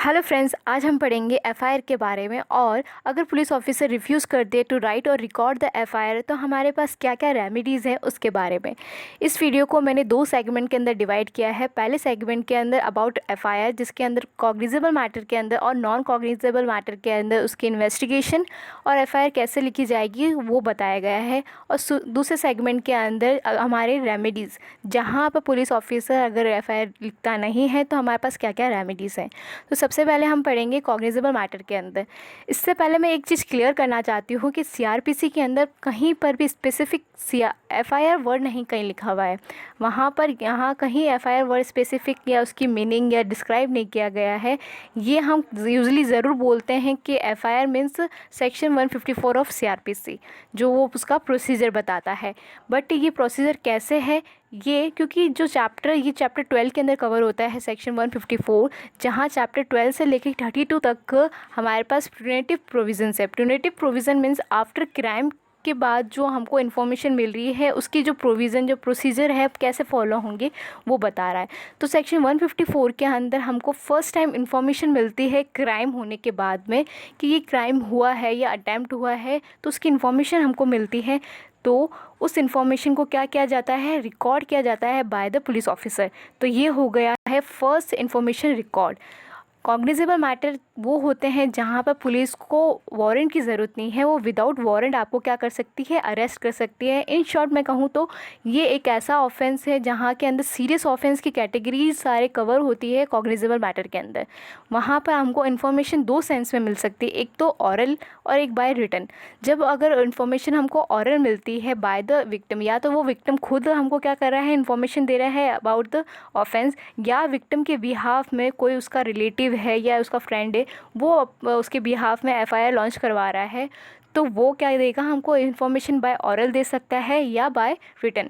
Hello friends, आज हम पढ़ेंगे एफआईआर के बारे में। और अगर पुलिस ऑफिसर रिफ्यूज़ कर दे टू राइट और रिकॉर्ड द एफआईआर तो हमारे पास क्या क्या रेमेडीज़ हैं उसके बारे में। इस वीडियो को मैंने दो सेगमेंट के अंदर डिवाइड किया है। पहले सेगमेंट के अंदर अबाउट एफआईआर, जिसके अंदर कॉग्निजेबल मैटर के अंदर और नॉन कॉग्निजेबल मैटर के अंदर उसकी इन्वेस्टिगेशन और एफआईआर कैसे लिखी जाएगी वो बताया गया है। और दूसरे सेगमेंट के अंदर हमारे रेमेडीज़, जहाँ पर पुलिस ऑफिसर अगर एफआईआर लिखता नहीं है तो हमारे पास क्या क्या रेमेडीज़ हैं। तो सबसे पहले हम पढ़ेंगे कॉग्निजेबल मैटर के अंदर। इससे पहले मैं एक चीज़ क्लियर करना चाहती हूँ कि सीआरपीसी के अंदर कहीं पर भी स्पेसिफिक एफआईआर वर्ड नहीं कहीं लिखा हुआ है। वहाँ पर यहाँ कहीं एफआईआर वर्ड स्पेसिफिक या उसकी मीनिंग या डिस्क्राइब नहीं किया गया है। ये हम यूजुअली ज़रूर बोलते हैं कि FIR means section 154 of CrPC, जो वो उसका प्रोसीजर बताता है। बट ये प्रोसीजर कैसे है, ये क्योंकि जो ये चैप्टर 12 के अंदर कवर होता है सेक्शन 154, जहाँ चैप्टर 12 से लेकर 32 तक हमारे पास प्यूनेटिव प्रोविजंस है। Punitive provision means after crime के बाद जो हमको इन्फॉर्मेशन मिल रही है उसकी जो प्रोविज़न, जो प्रोसीजर है कैसे फॉलो होंगे वो बता रहा है। तो सेक्शन 154 के अंदर हमको फर्स्ट टाइम इन्फॉर्मेशन मिलती है क्राइम होने के बाद में कि ये क्राइम हुआ है या अटैम्प्ट हुआ है, तो उसकी इन्फॉर्मेशन हमको मिलती है। तो उस इन्फॉर्मेशन को क्या किया जाता है, रिकॉर्ड किया जाता है बाय द पुलिस ऑफिसर। तो ये हो गया है first information record. Cognizable matter वो होते हैं जहाँ पर पुलिस को वारंट की ज़रूरत नहीं है, वो विदाउट वारंट आपको क्या कर सकती है, अरेस्ट कर सकती है। इन शॉर्ट मैं कहूँ तो ये एक ऐसा ऑफेंस है जहाँ के अंदर सीरियस ऑफेंस की कैटेगरीज सारे कवर होती है कॉग्निजेबल मैटर के अंदर। वहाँ पर हमको इन्फॉर्मेशन दो सेंस में मिल सकती है, एक तो ऑरल और एक बाय रिटन। जब अगर इन्फॉर्मेशन हमको ऑरल मिलती है बाय द विक्टिम, या तो वो विक्टिम खुद हमको क्या कर रहा है, इन्फॉर्मेशन दे रहा है अबाउट द ऑफेंस, या विक्टिम के बिहाफ में कोई उसका रिलेटिव है या उसका फ्रेंड है, वो उसके बिहाफ में एफआईआर लॉन्च करवा रहा है, तो वो क्या देगा, हमको इन्फॉर्मेशन बाय ऑरल दे सकता है या बाय रिटन।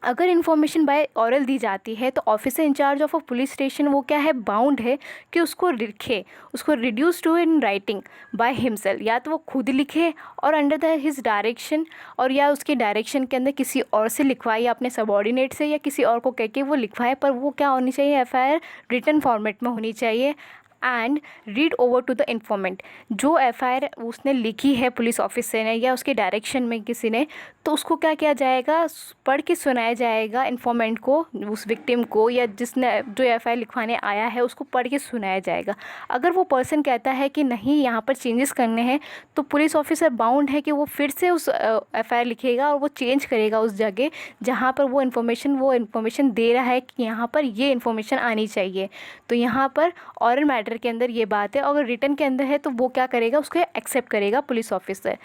अगर इन्फॉर्मेशन बाय ऑरल दी जाती है तो officer in charge of a police station वो क्या है, बाउंड है कि उसको लिखे, उसको reduce to in writing by himself, या तो वो खुद लिखे और अंडर द हिज डायरेक्शन, और या उसके डायरेक्शन के अंदर किसी और से लिखवाए, या अपने सबॉर्डिनेट से या किसी और को कह के वो लिखवाए। पर वो क्या होनी चाहिए, एफआईआर रिटन फॉर्मेट में होनी चाहिए। And read over to the informant, जो एफआईआर उसने लिखी है पुलिस ऑफिसर ने या उसके डायरेक्शन में किसी ने, तो उसको क्या किया जाएगा, पढ़ के सुनाया जाएगा इन्फॉर्मेंट को, उस विक्टिम को, या जिसने जो एफआईआर लिखवाने आया है उसको पढ़ के सुनाया जाएगा। अगर वो पर्सन कहता है कि नहीं यहाँ पर चेंजेस करने हैं, तो पुलिस ऑफिसर बाउंड है कि वो फिर से उस एफआईआर लिखेगा और वो चेंज करेगा उस जगह जहाँ पर वो इन्फॉर्मेशन दे रहा है कि यहाँ पर ये इन्फॉर्मेशन आनी चाहिए। तो यहाँ पर ऑरल मैटर के अंदर ये बात है। अगर रिटन के अंदर है तो वो क्या करेगा, उसको एक्सेप्ट करेगा पुलिस ऑफिसर।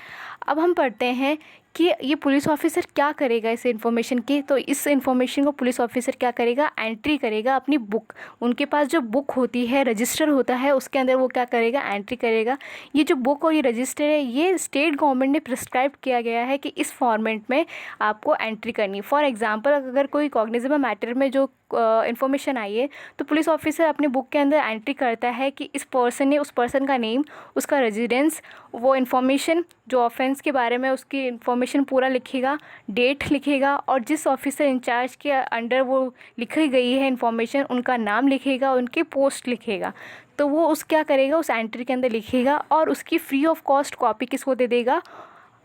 अब हम पढ़ते हैं कि ये पुलिस ऑफिसर क्या करेगा इस इन्फॉर्मेशन की। तो इस इन्फॉर्मेशन को पुलिस ऑफिसर क्या करेगा, एंट्री करेगा अपनी बुक। उनके पास जो बुक होती है, रजिस्टर होता है, उसके अंदर वो क्या करेगा, एंट्री करेगा। ये जो बुक और ये रजिस्टर है, ये स्टेट गवर्नमेंट ने प्रिस्क्राइब किया गया है कि इस फॉर्मेट में आपको एंट्री करनी। फॉर एग्जाम्पल, अगर कोई कॉग्निजेबल मैटर में जो इन्फॉर्मेशन आई है तो पुलिस ऑफिसर अपने बुक के अंदर एंट्री करता है कि इस पर्सन ने, उस पर्सन का नेम, उसका रेजिडेंस, वो इन्फॉर्मेशन जो ऑफेंस के बारे में उसकी इन्फॉर्मेशन पूरा लिखेगा, डेट लिखेगा, और जिस ऑफिसर इंचार्ज के अंडर वो लिखी गई है इन्फॉर्मेशन उनका नाम लिखेगा, उनकी पोस्ट लिखेगा। तो वो उस क्या करेगा, उस एंट्री के अंदर लिखेगा और उसकी फ्री ऑफ कॉस्ट कॉपी किसको दे देगा,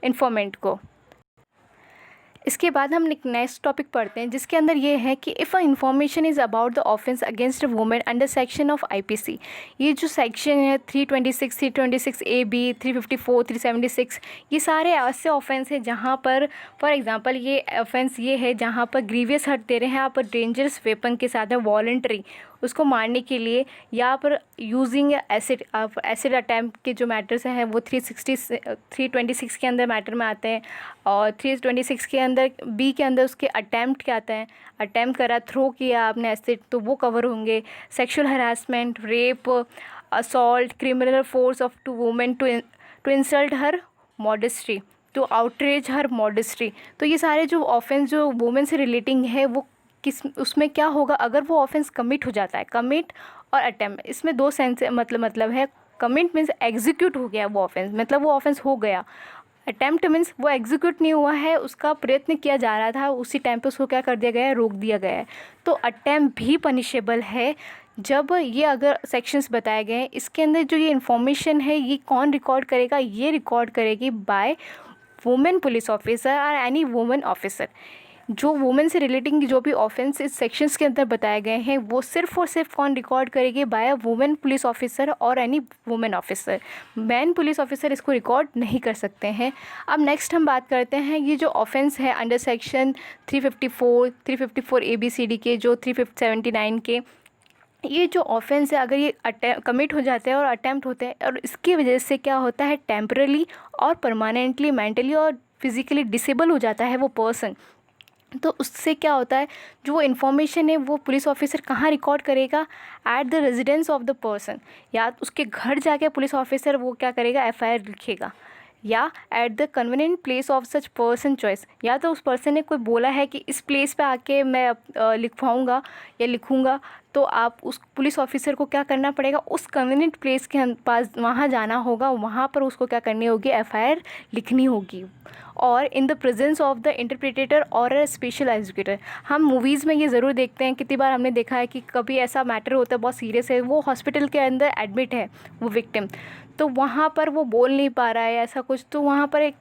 इन्फॉर्मेंट को। इसके बाद हम एक नेक्स्ट टॉपिक पढ़ते हैं जिसके अंदर ये है कि if a information is about the offence against a women under section of IPC. ये जो सेक्शन है 326, 326 AB, 354, 376, ये सारे ऐसे ऑफेंस हैं जहाँ पर फॉर एग्जांपल ये ऑफेंस ये है जहाँ पर ग्रीवियस हर्ट दे रहे हैं आप डेंजरस वेपन के साथ है, वॉलंटरी उसको मारने के लिए, या पर यूजिंग एसिड अटैम्प्ट के जो मैटर्स हैं वो 326 के अंदर मैटर में आते हैं। और 326 के अंदर बी के अंदर उसके अटैम्प्ट क्या आते हैं, अटैम्प्ट करा, थ्रो किया आपने एसिड, तो वो कवर होंगे। Sexual harassment, rape, assault, criminal force of to women to insult her modesty, to outrage her modesty. तो ये सारे जो ऑफेंस जो वुमेन से रिलेटिंग है वो उसमें क्या होगा, अगर वो ऑफेंस कमिट हो जाता है, कमिट और अटेम्प्ट, इसमें दो सेंस मतलब है। कमिट मीन्स एग्जीक्यूट हो गया वो ऑफेंस, मतलब वो ऑफेंस हो गया। अटैम्प्ट मीन्स वो एग्जीक्यूट नहीं हुआ है, उसका प्रयत्न किया जा रहा था, उसी टाइम पे उसको क्या कर दिया गया है, रोक दिया गया है। तो अटैम्प्ट भी पनिशेबल है जब ये अगर सेक्शंस बताए गए हैं, इसके अंदर जो ये इन्फॉर्मेशन है ये कौन रिकॉर्ड करेगा, ये रिकॉर्ड करेगी बाय वुमेन पुलिस ऑफिसर और एनी वुमेन ऑफिसर। जो वुमेन से रिलेटिंग जो भी ऑफेंस इस सेक्शंस के अंदर बताए गए हैं वो सिर्फ और सिर्फ कौन रिकॉर्ड करेगी, bye a women police officer और any women officer. Man police officer इसको रिकॉर्ड नहीं कर सकते हैं। अब नेक्स्ट हम बात करते हैं ये जो ऑफेंस है अंडर सेक्शन 354 ABCD के, जो 379 के, ये जो ऑफेंस है अगर ये कमिट हो जाते हैं और अटैम्प्ट होते हैं और इसकी वजह से क्या होता है, टेम्परली और परमानेंटली मेंटली और फिज़िकली डिसेबल हो जाता है वो पर्सन। तो उससे क्या होता है, जो वो इन्फॉर्मेशन है वो पुलिस ऑफिसर कहाँ रिकॉर्ड करेगा, at the residence of the person, या उसके घर जाके पुलिस ऑफिसर वो क्या करेगा, FIR लिखेगा, या at the convenient place of such person choice, या तो उस पर्सन ने कोई बोला है कि इस प्लेस पे आके मैं लिखवाऊँगा या लिखूँगा, तो आप उस पुलिस ऑफिसर को क्या करना पड़ेगा, उस कन्वीनियंट प्लेस के पास वहाँ जाना होगा, वहाँ पर उसको क्या करनी होगी, FIR लिखनी होगी। और in the presence of the interpreter और अ स्पेशल एजुकेटर। हम मूवीज़ में ये ज़रूर देखते हैं, कितनी बार हमने देखा है कि कभी ऐसा मैटर होता है बहुत सीरियस है, वो हॉस्पिटल के अंदर एडमिट है वो विक्टिम, तो वहाँ पर वो बोल नहीं पा रहा है ऐसा कुछ, तो वहाँ पर एक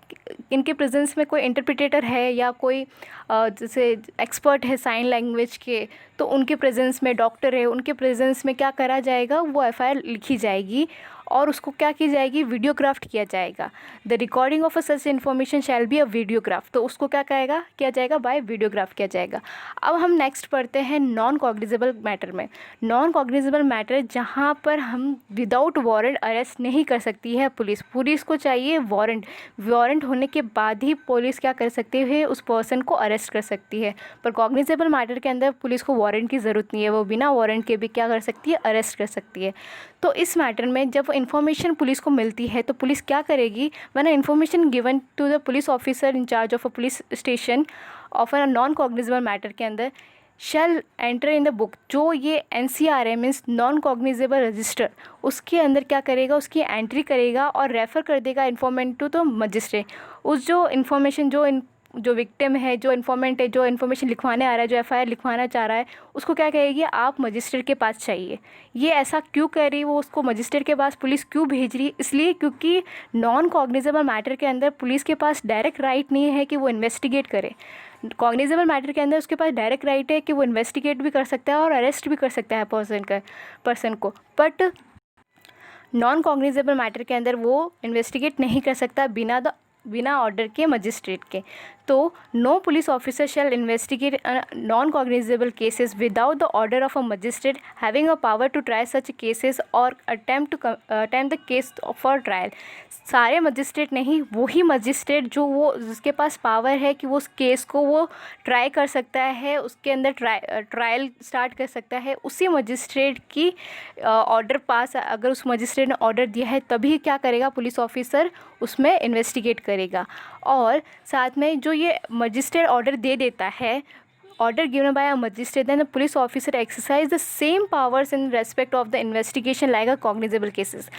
इनके प्रेजेंस में कोई इंटरप्रिटेटर है या कोई जैसे एक्सपर्ट है साइन लैंग्वेज के, तो उनके प्रेजेंस में डॉक्टर है, उनके प्रेजेंस में क्या करा जाएगा, वो FIR लिखी जाएगी और उसको क्या की जाएगी, वीडियोग्राफ्ट किया जाएगा। The recording of a such information shall be a videograph, तो उसको क्या कहेगा किया जाएगा, बाय वीडियोग्राफ किया जाएगा। अब हम नेक्स्ट पढ़ते हैं नॉन कॉग्निजेबल मैटर में। नॉन कॉग्निजेबल मैटर जहाँ पर हम विदाउट वारंट अरेस्ट नहीं कर सकती है पुलिस को चाहिए वारंट होने के बाद ही पुलिस क्या कर सकती है, उस पर्सन को अरेस्ट कर सकती है। पर कॉग्निजेबल मैटर के अंदर पुलिस को वारंट की ज़रूरत नहीं है, वो बिना वारंट के भी क्या कर सकती है, अरेस्ट कर सकती है। तो इस मैटर में जब इन्फॉर्मेशन पुलिस को मिलती है तो पुलिस क्या करेगी, when information given to the police officer in charge of a police station of a non cognizable matter के अंदर shall enter in the book, जो ये NCRA means non cognizable register, उसके अंदर क्या करेगा, उसकी एंट्री करेगा और रेफ़र कर देगा इन्फॉर्मेंट टू द मजिस्ट्रेट। उस जो इन्फॉर्मेशन जो विक्टिम है, जो इन्फॉर्मेंट है, जो इन्फॉर्मेशन लिखवाने आ रहा है, जो FIR लिखवाना चाह रहा है, उसको क्या कहेगी, आप मजिस्ट्रेट के पास चाहिए। ये ऐसा क्यों कर रही है, वो उसको मजिस्ट्रेट के पास पुलिस क्यों भेज रही है, इसलिए क्योंकि नॉन कॉग्निजेबल मैटर के अंदर पुलिस के पास डायरेक्ट राइट नहीं है कि वो इन्वेस्टिगेट करे। कॉग्निजेबल मैटर के अंदर उसके पास डायरेक्ट राइट है कि वो इन्वेस्टिगेट भी कर सकता है और अरेस्ट भी कर सकता है पर्सन को, बट नॉन कॉग्निजेबल मैटर के अंदर वो इन्वेस्टिगेट नहीं कर सकता बिना ऑर्डर के मजिस्ट्रेट के। तो no police officer shall investigate non cognizable cases without the order of a magistrate having a power to try such cases और attempt the case for trial. सारे मजिस्ट्रेट नहीं, वही मजिस्ट्रेट जो जिसके पास पावर है कि वो उस केस को वो ट्राई कर सकता है, उसके अंदर ट्रायल स्टार्ट कर सकता है, उसी मजिस्ट्रेट की ऑर्डर पास, अगर उस मजिस्ट्रेट ने ऑर्डर दिया है तभी क्या करेगा, पुलिस ऑफिसर उसमें इन्वेस्टिगेट करेगा। और साथ में जो ये मजिस्ट्रेट ऑर्डर दे देता है, order given by a magistrate, then the police officer exercise the same powers in respect of the investigation like a cognizable cases.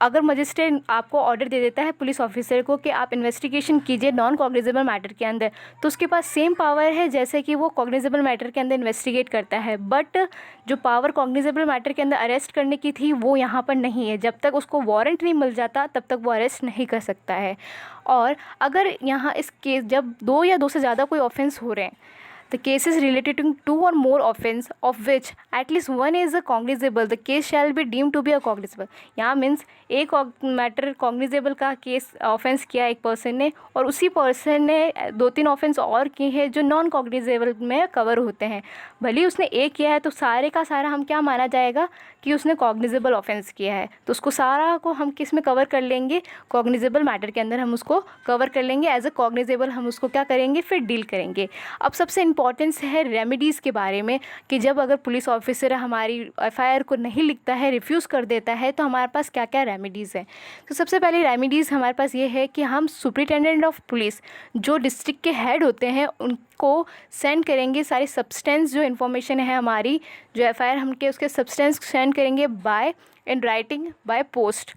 अगर मजिस्ट्रेट आपको ऑर्डर दे देता है पुलिस ऑफिसर को कि आप इन्वेस्टिगेशन कीजिए नॉन कॉग्निजेबल मैटर के अंदर, तो उसके पास सेम पावर है जैसे कि वो कॉग्निजेबल मैटर के अंदर इन्वेस्टिगेट करता है, बट जो पावर कॉग्निजेबल मैटर के अंदर अरेस्ट करने की थी वो यहाँ पर नहीं है। जब तक उसको वारंट नहीं मिल जाता तब तक वो अरेस्ट नहीं कर सकता है। और अगर यहाँ इस केस जब 2 या 2 से ज़्यादा कोई ऑफेंस हो रहे हैं, the cases related to 2 or more offense of which at least one is a cognizable, the case shall be deemed to be a cognizable। यहाँ मीन्स एक मैटर कॉग्निजेबल का केस ऑफेंस किया एक पर्सन ने और उसी पर्सन ने 2-3 offence और किए हैं जो नॉन कॉग्निजेबल में कवर होते हैं। भले ही उसने एक किया है तो सारे का सारा हम क्या माना जाएगा कि उसने कॉग्निजेबल ऑफेंस किया है, तो उसको सारा को हम किस में कवर कर लेंगे, कॉग्निजेबल मैटर के अंदर हम उसको कवर कर लेंगे, एज अ कॉग्निजेबल हम उसको क्या करेंगे, फिर डील करेंगे। अब सबसे इम्पॉर्टेंस है रेमेडीज़ के बारे में कि जब अगर पुलिस ऑफिसर हमारी FIR को नहीं लिखता है, रिफ्यूज़ कर देता है, तो हमारे पास क्या क्या रेमेडीज़ हैं। तो सबसे पहले रेमेडीज़ हमारे पास ये है कि हम सुपरिटेंडेंट ऑफ पुलिस, जो डिस्ट्रिक्ट के हेड होते हैं, उनको सेंड करेंगे सारी सब्सटेंस, जो इन्फॉर्मेशन है हमारी, जो FIR हम के उसके सब्सटेंस सेंड करेंगे by in writing by post.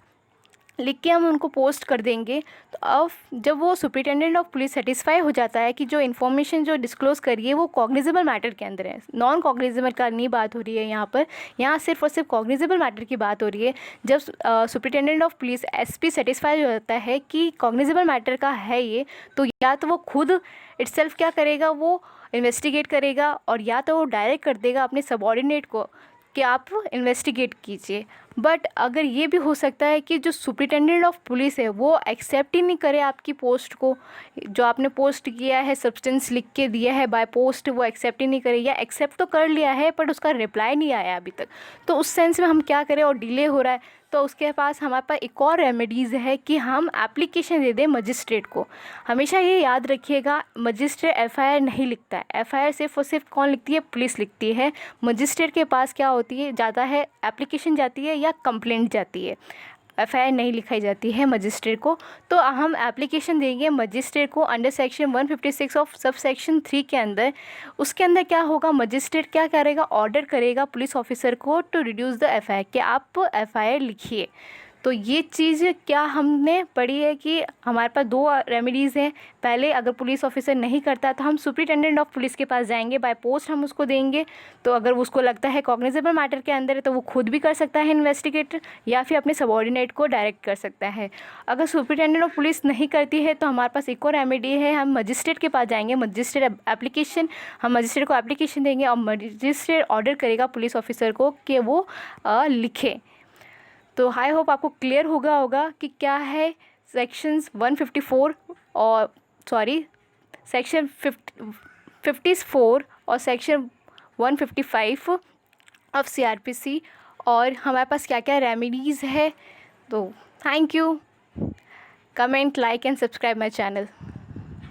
लिख के हम उनको पोस्ट कर देंगे। तो अब जब वो सुपरिटेंडेंट ऑफ पुलिस सेटिस्फाई हो जाता है कि जो इन्फॉर्मेशन जो डिस्क्लोज़ करिए वो कॉग्निजेबल मैटर के अंदर है, नॉन कॉग्निजेबल का नहीं बात हो रही है यहाँ पर, यहाँ सिर्फ और सिर्फ कॉग्निजेबल मैटर की बात हो रही है। जब superintendent of police SP satisfy हो जाता है कि कॉग्निजेबल मैटर का है ये, तो या तो वो खुद इटसेल्फ क्या करेगा, वो इन्वेस्टिगेट करेगा, और या तो वो डायरेक्ट कर देगा अपने सबऑर्डिनेट को कि आप इन्वेस्टिगेट कीजिए। बट अगर ये भी हो सकता है कि जो सुपरिटेंडेंट ऑफ पुलिस है वो एक्सेप्ट ही नहीं करे आपकी पोस्ट को, जो आपने पोस्ट किया है, सब्सटेंस लिख के दिया है बाय पोस्ट, वो एक्सेप्ट ही नहीं करे, या एक्सेप्ट तो कर लिया है बट उसका रिप्लाई नहीं आया अभी तक। तो उस सेंस में हम क्या करें, और डिले हो रहा है, तो उसके पास हमारे पास एक और रेमेडीज़ है कि हम एप्लीकेशन दे दें मजिस्ट्रेट को। हमेशा ये याद रखिएगा, मजिस्ट्रेट एफआईआर नहीं लिखता है, एफआईआर सिर्फ और सिर्फ कौन लिखती है, पुलिस लिखती है। मजिस्ट्रेट के पास क्या होती है, जाता है एप्लीकेशन जाती है या कंप्लेंट जाती है, एफआईआर नहीं लिखाई जाती है मजिस्ट्रेट को। तो हम एप्लीकेशन देंगे मजिस्ट्रेट को under section 156 of sub section 3 के अंदर। उसके अंदर क्या होगा, मजिस्ट्रेट क्या करेगा, ऑर्डर करेगा पुलिस ऑफिसर को टू रिड्यूस द एफआईआर, कि आप एफआईआर लिखिए। तो ये चीज़ क्या हमने पढ़ी है कि हमारे पास दो रेमेडीज़ हैं। पहले अगर पुलिस ऑफिसर नहीं करता तो हम सुपरिटेंडेंट ऑफ पुलिस के पास जाएंगे, बाय पोस्ट हम उसको देंगे। तो अगर उसको लगता है कॉग्निजेबल मैटर के अंदर है तो वो खुद भी कर सकता है इन्वेस्टिगेट, या फिर अपने सबऑर्डिनेट को डायरेक्ट कर सकता है। अगर सुपरिटेंडेंट ऑफ पुलिस नहीं करती है तो हमारे पास एक और रेमेडी है, हम मजिस्ट्रेट के पास जाएंगे, मजिस्ट्रेट एप्लीकेशन, हम मजिस्ट्रेट को एप्लीकेशन देंगे और मजिस्ट्रेट ऑर्डर करेगा पुलिस ऑफिसर को कि वो लिखे। तो आई होप आपको क्लियर होगा कि क्या है सेक्शंस 154 और सेक्शन 54 और सेक्शन 155 ऑफ सीआरपीसी, और हमारे पास क्या क्या रेमेडीज़ है। तो thank you, comment, like and subscribe my channel.